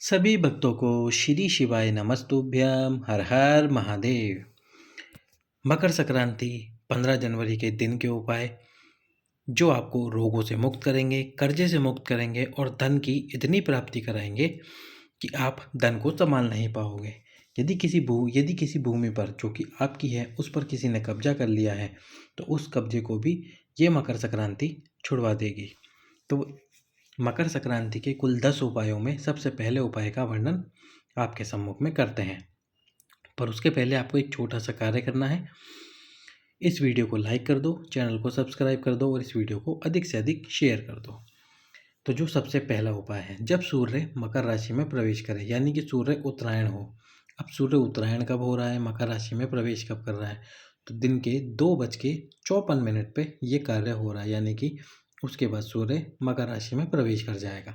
सभी भक्तों को श्री शिवाय नमस्तुभ्यम हर हर महादेव। मकर संक्रांति 15 जनवरी के दिन के उपाय जो आपको रोगों से मुक्त करेंगे, कर्जे से मुक्त करेंगे और धन की इतनी प्राप्ति कराएंगे कि आप धन को संभाल नहीं पाओगे। यदि किसी भूमि पर जो कि आपकी है उस पर किसी ने कब्जा कर लिया है तो उस कब्जे को भी ये मकर संक्रांति छुड़वा देगी। तो मकर संक्रांति के कुल 10 उपायों में सबसे पहले उपाय का वर्णन आपके सम्मुख में करते हैं, पर उसके पहले आपको एक छोटा सा कार्य करना है। इस वीडियो को लाइक कर दो, चैनल को सब्सक्राइब कर दो और इस वीडियो को अधिक से अधिक शेयर कर दो। तो जो सबसे पहला उपाय है, जब सूर्य मकर राशि में प्रवेश करे, यानी कि सूर्य उत्तरायण हो। अब सूर्य उत्तरायण कब हो रहा है, मकर राशि में प्रवेश कब कर रहा है, तो दिन के 2:54 पे ये कार्य हो रहा है, यानी कि उसके बाद सूर्य मकर राशि में प्रवेश कर जाएगा।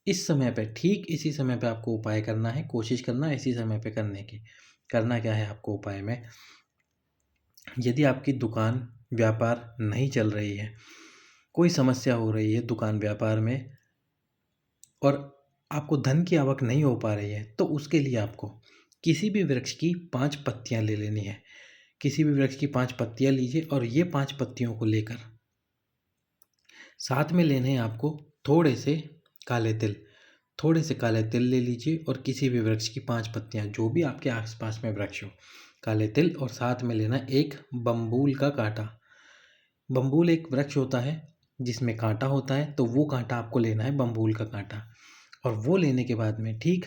इस समय पे, ठीक इसी समय पे आपको उपाय करना है, कोशिश करना इसी समय पे करने की। करना क्या है आपको उपाय में, यदि आपकी दुकान व्यापार नहीं चल रही है, कोई समस्या हो रही है दुकान व्यापार में और आपको धन की आवक नहीं हो पा रही है, तो उसके लिए आपको किसी भी वृक्ष की 5 पत्तियां ले लेनी है। किसी भी वृक्ष की 5 पत्तियां लीजिए और ये 5 पत्तियों को लेकर साथ में लेने हैं आपको थोड़े से काले तिल। थोड़े से काले तिल ले लीजिए और किसी भी वृक्ष की 5 पत्तियां, जो भी आपके आसपास में वृक्ष हो, काले तिल, और साथ में लेना एक बम्बूल का कांटा। बम्बूल एक वृक्ष होता है जिसमें कांटा होता है, तो वो कांटा आपको लेना है, बम्बूल का कांटा। और वो लेने के बाद में ठीक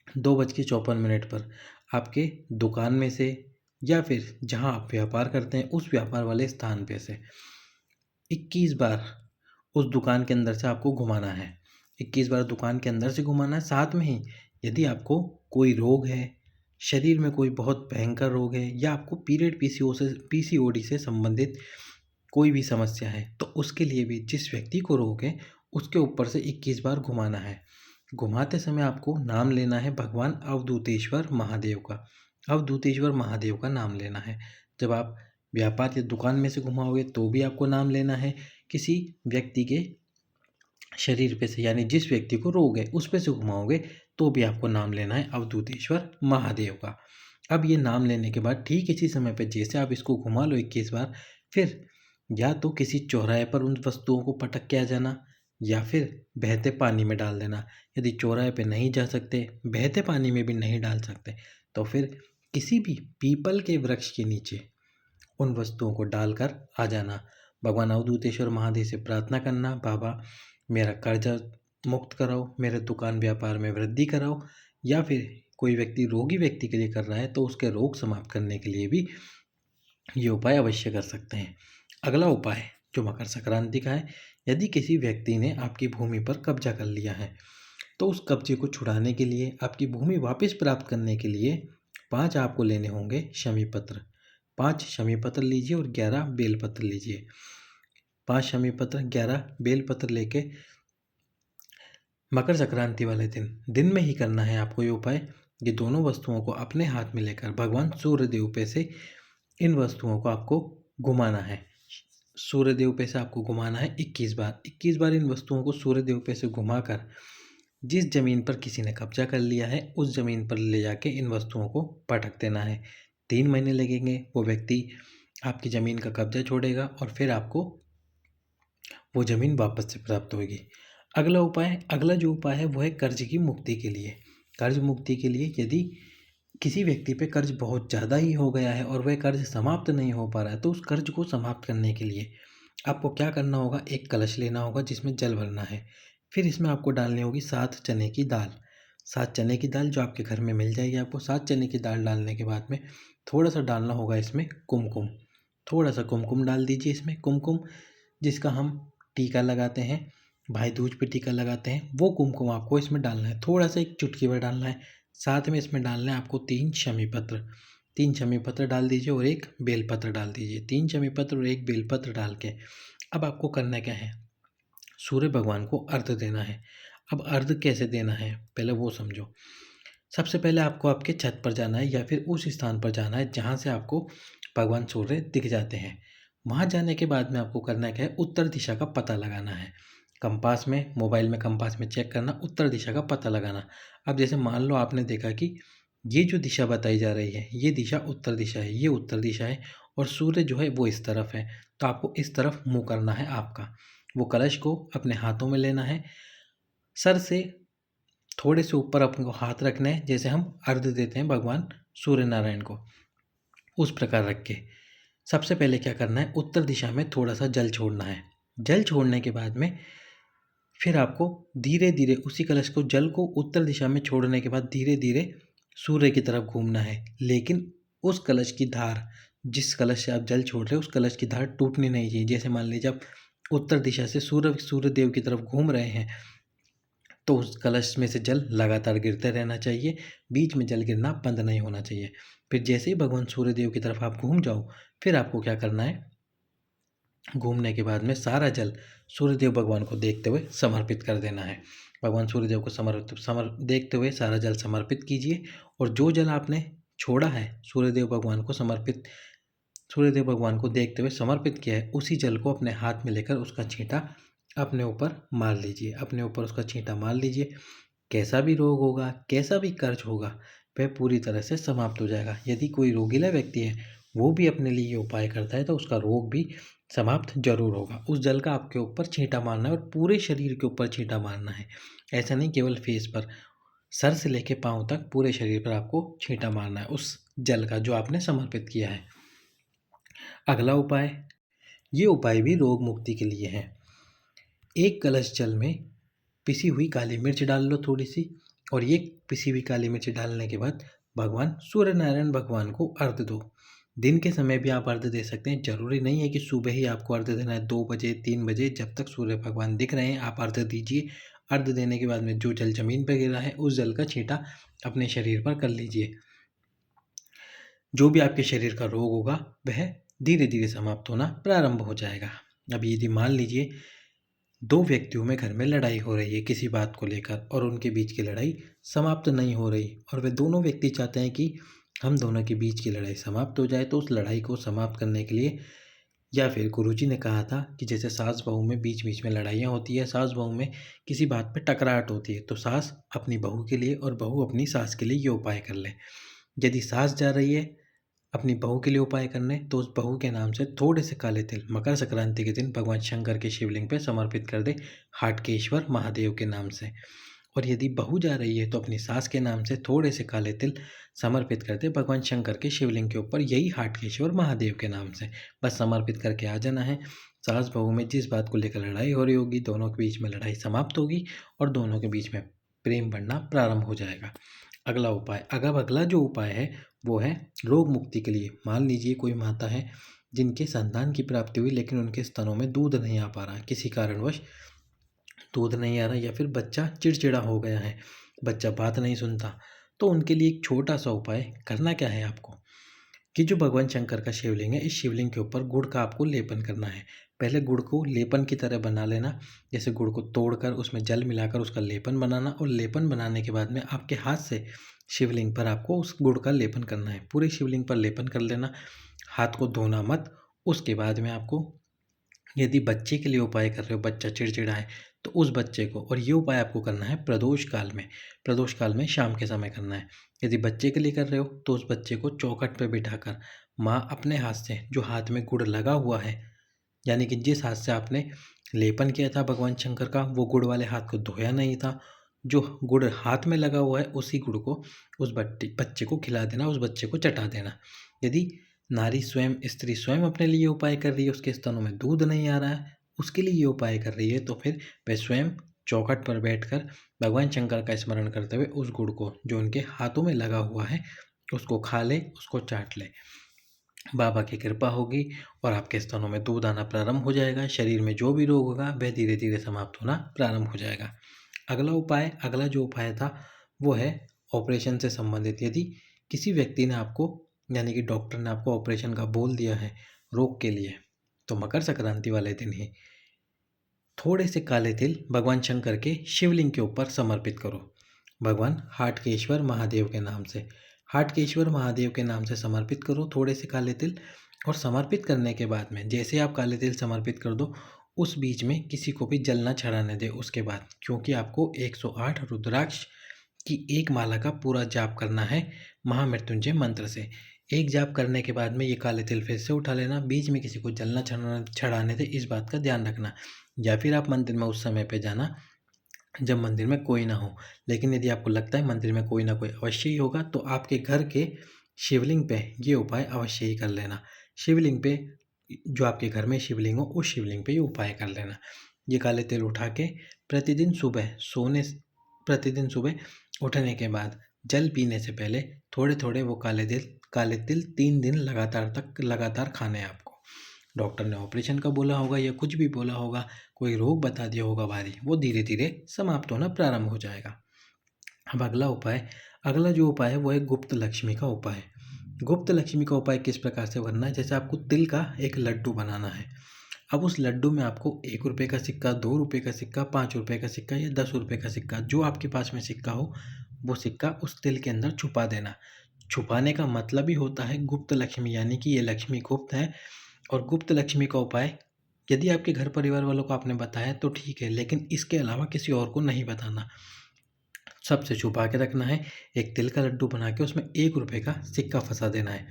2:54 पर आपके दुकान में से या फिर जहां आप व्यापार करते हैं उस व्यापार वाले स्थान पे से 21 बार उस दुकान के अंदर से आपको घुमाना है। 21 बार दुकान के अंदर से घुमाना है। साथ में ही यदि आपको कोई रोग है, शरीर में कोई बहुत भयंकर रोग है, या आपको पीरियड पीसीओडी से संबंधित कोई भी समस्या है, तो उसके लिए भी जिस व्यक्ति को रोग है उसके ऊपर से 21 बार घुमाना है। घुमाते समय आपको नाम लेना है भगवान अवधूतेश्वर महादेव का। अवधूतेश्वर महादेव का नाम लेना है। जब आप व्यापार या दुकान में से घुमाओगे तो भी आपको नाम लेना है। किसी व्यक्ति के शरीर पे से, यानी जिस व्यक्ति को रोग है उस पे से घुमाओगे तो भी आपको नाम लेना है अवधूतेश्वर महादेव का। अब ये नाम लेने के बाद ठीक इसी समय पे जैसे आप इसको घुमा लो 21 बार, फिर या तो किसी चौराहे पर उन वस्तुओं को पटक के आ जाना या फिर बहते पानी में डाल देना। यदि चौराहे पे नहीं जा सकते, बहते पानी में भी नहीं डाल सकते, तो फिर किसी भी पीपल के वृक्ष के नीचे उन वस्तुओं को डालकर आ जाना। भगवान अवधूतेश्वर महादेव से प्रार्थना करना, बाबा मेरा कर्जा मुक्त कराओ, मेरे दुकान व्यापार में वृद्धि कराओ, या फिर कोई व्यक्ति रोगी व्यक्ति के लिए कर रहा है तो उसके रोग समाप्त करने के लिए भी ये उपाय अवश्य कर सकते हैं। अगला उपाय जो मकर संक्रांति का है, यदि किसी व्यक्ति ने आपकी भूमि पर कब्जा कर लिया है तो उस कब्जे को छुड़ाने के लिए, आपकी भूमि वापस प्राप्त करने के लिए 5 आपको लेने होंगे शमी पत्र। 5 शमी पत्र लीजिए और 11 बेलपत्र लीजिए। 5 शमी पत्र, 11 बेलपत्र लेके मकर संक्रांति वाले दिन में ही करना है आपको ये उपाय। ये दोनों वस्तुओं को अपने हाथ में लेकर भगवान सूर्यदेव पे से इन वस्तुओं को आपको घुमाना है। सूर्यदेव पे से आपको घुमाना है 21 बार। 21 बार इन वस्तुओं को सूर्यदेव पे से घुमाकर जिस जमीन पर किसी ने कब्जा कर लिया है उस जमीन पर ले जाके इन वस्तुओं को पटक देना है। 3 महीने लगेंगे, वो व्यक्ति आपकी ज़मीन का कब्जा छोड़ेगा और फिर आपको वो ज़मीन वापस से प्राप्त होगी। अगला जो उपाय है वो है कर्ज की मुक्ति के लिए। कर्ज मुक्ति के लिए यदि किसी व्यक्ति पे कर्ज बहुत ज़्यादा ही हो गया है और वह कर्ज समाप्त नहीं हो पा रहा है, तो उस कर्ज को समाप्त करने के लिए आपको क्या करना होगा, एक कलश लेना होगा जिसमें जल भरना है। फिर इसमें आपको डालनी होगी 7 चने की दाल। 7 चने की दाल जो आपके घर में मिल जाएगी आपको। 7 चने की दाल डालने के बाद में थोड़ा सा डालना होगा इसमें कुमकुम। थोड़ा सा कुमकुम डाल दीजिए इसमें। कुमकुम जिसका हम टीका लगाते हैं, भाई दूज पे टीका लगाते हैं, वो कुमकुम आपको इसमें डालना है। थोड़ा सा, एक चुटकी भर डालना है। साथ में इसमें डालना है आपको 3 शमी पत्र। 3 शमी पत्र डाल दीजिए और 1 बेलपत्र डाल दीजिए। 3 शमी पत्र और 1 बेलपत्र डाल के अब आपको करना क्या है, सूर्य भगवान को अर्घ्य देना है। अब अर्घ्य कैसे देना है पहले वो समझो। सबसे पहले आपको आपके छत पर जाना है या फिर उस स्थान पर जाना है जहाँ से आपको भगवान सूर्य दिख जाते हैं। वहाँ जाने के बाद में आपको करना क्या है, उत्तर दिशा का पता लगाना है। कंपास में, मोबाइल में कंपास में चेक करना, उत्तर दिशा का पता लगाना। अब जैसे मान लो आपने देखा कि ये जो दिशा बताई जा रही है ये दिशा उत्तर दिशा है, ये उत्तर दिशा है और सूर्य जो है वो इस तरफ है, तो आपको इस तरफ मुंह करना है आपका। वो कलश को अपने हाथों में लेना है, सर से थोड़े से ऊपर अपने को हाथ रखना है, जैसे हम अर्घ्य देते हैं भगवान सूर्य नारायण को, उस प्रकार रख के सबसे पहले क्या करना है, उत्तर दिशा में थोड़ा सा जल छोड़ना है। जल छोड़ने के बाद में फिर आपको धीरे धीरे उसी कलश को, जल को उत्तर दिशा में छोड़ने के बाद धीरे धीरे सूर्य की तरफ घूमना है। लेकिन उस कलश की धार, जिस कलश से आप जल छोड़ रहे हो उस कलश की धार टूटनी नहीं चाहिए। जैसे मान लीजिए आप उत्तर दिशा से सूर्य देव की तरफ घूम रहे हैं तो उस कलश में से जल लगातार गिरते रहना चाहिए, बीच में जल गिरना बंद नहीं होना चाहिए। फिर जैसे ही भगवान सूर्यदेव की तरफ आप घूम जाओ, फिर आपको क्या करना है, घूमने के बाद में सारा जल सूर्यदेव भगवान को देखते हुए समर्पित कर देना है। भगवान सूर्यदेव को देखते हुए सारा जल समर्पित कीजिए और जो जल आपने छोड़ा है सूर्यदेव भगवान को देखते हुए समर्पित किया है, उसी जल को अपने हाथ में लेकर उसका छींटा अपने ऊपर मार लीजिए, अपने ऊपर उसका छींटा मार लीजिए। कैसा भी रोग होगा, कैसा भी कर्ज होगा, वह पूरी तरह से समाप्त हो जाएगा। यदि कोई रोगीला व्यक्ति है वो भी अपने लिए ये उपाय करता है तो उसका रोग भी समाप्त जरूर होगा। उस जल का आपके ऊपर छींटा मारना है और पूरे शरीर के ऊपर छींटा मारना है, ऐसा नहीं केवल फेस पर, सर से लेके पाँव तक पूरे शरीर पर आपको छींटा मारना है उस जल का जो आपने समर्पित किया है। अगला उपाय, ये उपाय भी रोग मुक्ति के लिए है। एक कलश जल में पिसी हुई काली मिर्च डाल लो थोड़ी सी, और ये पिसी हुई काली मिर्च डालने के बाद भगवान सूर्य नारायण भगवान को अर्घ्य दो। दिन के समय भी आप अर्घ्य दे सकते हैं, जरूरी नहीं है कि सुबह ही आपको अर्घ्य देना है। 2 बजे 3 बजे जब तक सूर्य भगवान दिख रहे हैं आप अर्घ्य दीजिए। अर्घ्य देने के बाद में जो जल जमीन पर गिरा है उस जल का छींटा अपने शरीर पर कर लीजिए। जो भी आपके शरीर का रोग होगा वह धीरे धीरे समाप्त होना प्रारंभ हो जाएगा। अब यदि मान लीजिए 2 व्यक्तियों में घर में लड़ाई हो रही है किसी बात को लेकर और उनके बीच की लड़ाई समाप्त नहीं हो रही और वे दोनों व्यक्ति चाहते हैं कि हम दोनों के बीच की लड़ाई समाप्त हो जाए, तो उस लड़ाई को समाप्त करने के लिए, या फिर गुरुजी ने कहा था कि जैसे सास बहू में बीच बीच में लड़ाइयाँ होती है, सास बहू में किसी बात पे टकराहट होती है, तो सास अपनी बहू के लिए और बहू अपनी सास के लिए ये उपाय कर ले। यदि सास जा रही है अपनी बहू के लिए उपाय करने तो उस बहू के नाम से थोड़े से काले तिल मकर संक्रांति के दिन भगवान शंकर के शिवलिंग पर समर्पित कर दे, हाटकेश्वर महादेव के नाम से। और यदि बहू जा रही है तो अपनी सास के नाम से थोड़े से काले तिल समर्पित कर दे भगवान शंकर के शिवलिंग के ऊपर, यही हाटकेश्वर महादेव के नाम से। बस समर्पित करके आ जाना है। सास बहू में जिस बात को लेकर लड़ाई हो रही होगी, दोनों के बीच में लड़ाई समाप्त होगी और दोनों के बीच में प्रेम बढ़ना प्रारंभ हो जाएगा। अगला उपाय, अगला जो उपाय है वो है रोग मुक्ति के लिए। मान लीजिए कोई माता है जिनके संतान की प्राप्ति हुई लेकिन उनके स्तनों में दूध नहीं आ पा रहा, किसी कारणवश दूध नहीं आ रहा, या फिर बच्चा चिड़चिड़ा हो गया है, बच्चा बात नहीं सुनता, तो उनके लिए एक छोटा सा उपाय करना क्या है आपको कि जो भगवान शंकर का शिवलिंग है, इस शिवलिंग के ऊपर गुड़ का आपको लेपन करना है। पहले गुड़ को लेपन की तरह बना लेना, जैसे गुड़ को तोड़कर उसमें जल मिलाकर उसका लेपन बनाना, और लेपन बनाने के बाद में आपके हाथ से शिवलिंग पर आपको उस गुड़ का लेपन करना है। पूरे शिवलिंग पर लेपन कर लेना, हाथ को धोना मत। उसके बाद में आपको, यदि बच्चे के लिए उपाय कर रहे हो, बच्चा चिड़चिड़ा है, तो उस बच्चे को, और ये उपाय आपको करना है प्रदोष काल में, प्रदोष काल में शाम के समय करना है। यदि बच्चे के लिए कर रहे हो तो उस बच्चे को चौखट पर बिठाकर माँ अपने हाथ से, जो हाथ में गुड़ लगा हुआ है, यानी कि जिस हाथ से आपने लेपन किया था भगवान शंकर का, वो गुड़ वाले हाथ को धोया नहीं था, जो गुड़ हाथ में लगा हुआ है उसी गुड़ को उस बच्चे को खिला देना, उस बच्चे को चटा देना। यदि स्त्री स्वयं अपने लिए उपाय कर रही है, उसके स्तनों में दूध नहीं आ रहा है, उसके लिए ये उपाय कर रही है, तो फिर वह स्वयं चौखट पर बैठकर भगवान शंकर का स्मरण करते हुए उस गुड़ को जो उनके हाथों में लगा हुआ है उसको खा ले, उसको चाट ले। बाबा की कृपा होगी और आपके स्तनों में दूध आना प्रारंभ हो जाएगा। शरीर में जो भी रोग होगा वह धीरे धीरे समाप्त होना प्रारंभ हो जाएगा। अगला जो उपाय था वो है ऑपरेशन से संबंधित। यदि किसी व्यक्ति ने आपको, यानी कि डॉक्टर ने आपको ऑपरेशन का बोल दिया है रोग के लिए, तो मकर संक्रांति वाले दिन ही थोड़े से काले तिल भगवान शंकर के शिवलिंग के ऊपर समर्पित करो, भगवान हाटकेश्वर महादेव के नाम से। हाटकेश्वर महादेव के नाम से समर्पित करो थोड़े से काले तिल, और समर्पित करने के बाद में जैसे आप काले तिल समर्पित कर दो, उस बीच में किसी को भी जल ना चढ़ाने दें उसके बाद, क्योंकि आपको 108 रुद्राक्ष की एक माला का पूरा जाप करना है महामृत्युंजय मंत्र से। एक जाप करने के बाद में ये काले तिल फिर से उठा लेना, बीच में किसी को जल ना चढ़ाने दें, इस बात का ध्यान रखना। या फिर आप मंदिर में उस समय पे जाना जब मंदिर में कोई ना हो। लेकिन यदि आपको लगता है मंदिर में कोई ना कोई अवश्य ही होगा, तो आपके घर के शिवलिंग पे ये उपाय अवश्य ही कर लेना। शिवलिंग पे, जो आपके घर में शिवलिंग हो, उस शिवलिंग पे ये उपाय कर लेना। ये काले तिल उठा के प्रतिदिन सुबह उठने के बाद जल पीने से पहले थोड़े थोड़े वो काले तिल 3 दिन लगातार खाने हैं आपको। डॉक्टर ने ऑपरेशन का बोला होगा या कुछ भी बोला होगा, कोई रोग बता दिया होगा भारी, वो धीरे धीरे समाप्त होना प्रारंभ हो जाएगा। अब अगला जो उपाय है वो है गुप्त लक्ष्मी का उपाय। गुप्त लक्ष्मी का उपाय किस प्रकार से करना है? जैसे आपको तिल का एक लड्डू बनाना है। अब उस लड्डू में आपको 1 रुपये का सिक्का, 2 रुपये का सिक्का, 5 रुपये का सिक्का या 10 रुपये का सिक्का, जो आपके पास में सिक्का हो, वो सिक्का उस तिल के अंदर छुपा देना। छुपाने का मतलब ही होता है गुप्त लक्ष्मी, यानी कि ये लक्ष्मी गुप्त है। और गुप्त लक्ष्मी का उपाय यदि आपके घर परिवार वालों को आपने बताया तो ठीक है, लेकिन इसके अलावा किसी और को नहीं बताना, सबसे छुपा के रखना है। एक तिल का लड्डू बना के उसमें 1 रुपये का सिक्का फंसा देना है।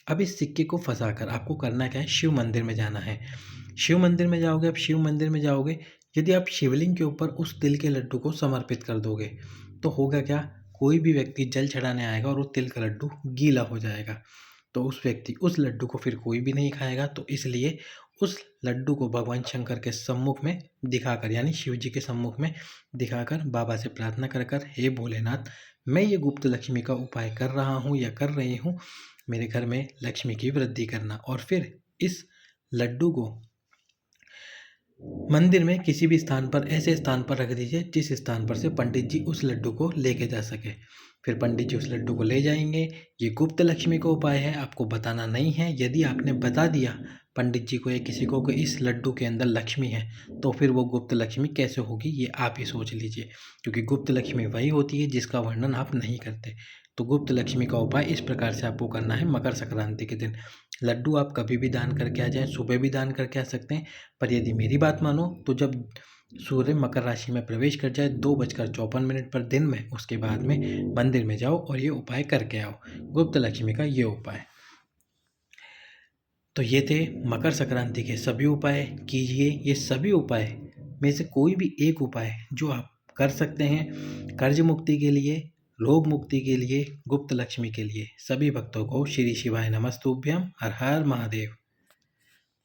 अब इस सिक्के को फंसा कर आपको करना क्या है? शिव मंदिर में जाना है। शिव मंदिर में जाओगे, अब शिव मंदिर में जाओगे, यदि आप शिवलिंग के ऊपर उस तिल के लड्डू को समर्पित कर दोगे तो होगा क्या? कोई भी व्यक्ति जल चढ़ाने आएगा और वो तिल का लड्डू गीला हो जाएगा, तो उस व्यक्ति उस लड्डू को फिर कोई भी नहीं खाएगा। तो इसलिए उस लड्डू को भगवान शंकर के सम्मुख में दिखाकर, यानी शिव जी के सम्मुख में दिखाकर बाबा से प्रार्थना कर हे भोलेनाथ, मैं ये गुप्त लक्ष्मी का उपाय कर रहा हूँ या कर रही हूँ, मेरे घर में लक्ष्मी की वृद्धि करना। और फिर इस लड्डू को मंदिर में किसी भी स्थान पर, ऐसे स्थान पर रख दीजिए जिस स्थान पर से पंडित जी उस लड्डू को लेके जा सके। फिर पंडित जी उस लड्डू को ले जाएंगे। ये गुप्त लक्ष्मी का उपाय है, आपको बताना नहीं है। यदि आपने बता दिया पंडित जी को या किसी को कि इस लड्डू के अंदर लक्ष्मी है, तो फिर वो गुप्त लक्ष्मी कैसे होगी ये आप ही सोच लीजिए, क्योंकि गुप्त लक्ष्मी वही होती है जिसका वर्णन आप नहीं करते। तो गुप्त लक्ष्मी का उपाय इस प्रकार से आपको करना है मकर संक्रांति के दिन। लड्डू आप कभी भी दान करके आ जाएं, सुबह भी दान करके आ सकते हैं, पर यदि मेरी बात मानो तो जब सूर्य मकर राशि में प्रवेश कर जाए 2:54 पर दिन में, उसके बाद में मंदिर में जाओ और ये उपाय करके आओ, गुप्त लक्ष्मी का ये उपाय। तो ये थे मकर संक्रांति के सभी उपाय। कीजिए ये सभी उपाय में से कोई भी एक उपाय जो आप कर सकते हैं कर्ज मुक्ति के लिए, रोग मुक्ति के लिए, गुप्त लक्ष्मी के लिए। सभी भक्तों को श्री शिवाय नमस्तुभ्यम। हर हर महादेव।